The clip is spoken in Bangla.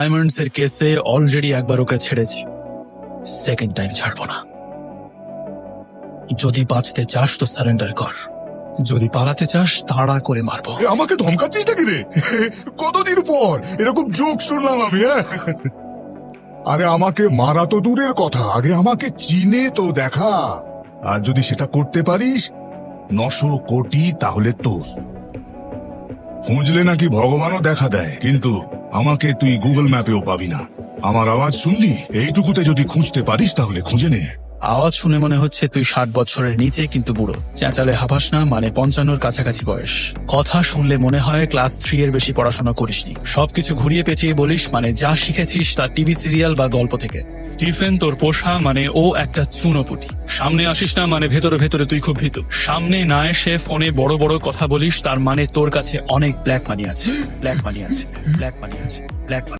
ডায়মন্ডস এর কেসে অলরেডি একবার ওকে ছেড়েছি, সেকেন্ড টাইম ছাড়বো না। যদি বাঁচতে চাস তো সারেন্ডার কর, যদি পালাতে চাস তাড়া করে মারবো। আমাকে ধমকাচ্ছিস নাকি রে? কতদিন পর এরকম জোক শুনলাম আমি। আরে আমাকে মারা তো দূরের কথা, আগে আমাকে চিনে তো দেখা। আর যদি সেটা করতে পারিস 900 কোটি তাহলে তোর। খুঁজলে নাকি ভগবানও দেখা দেয়, কিন্তু আমাকে তুই গুগল ম্যাপেও পাবি না। আমার আওয়াজ শুনলি? এইটুকুতে যদি খুঁজতে পারিস তাহলে খুঁজে নে। আওয়াজ শুনে মনে হচ্ছে তুই 60 বছরের নিচে কিন্তু বুড়ো। চেঁচালে হাঁপাস না, মানে 55 কাছাকাছি বয়স। কথা শুনলে মনে হয় ক্লাস 3 এর বেশি পড়াশোনা করিসনি। সবকিছু ঘুরিয়ে পেঁচিয়ে বলিস, মানে যা শিখেছিস তা টিভি সিরিয়াল বা গল্প থেকে। স্টিফেন তোর পোষা, মানে ও একটা চুনোপুটি। সামনে আসিস না, মানে ভেতরে ভেতরে তুই খুব ভীতু। সামনে না এসে ফোনে বড় বড় কথা বলিস, তার মানে তোর কাছে অনেক ব্ল্যাক মানি আছে, ব্ল্যাক মানি আছে, ব্ল্যাক মানি আছে, ব্ল্যাক মানি।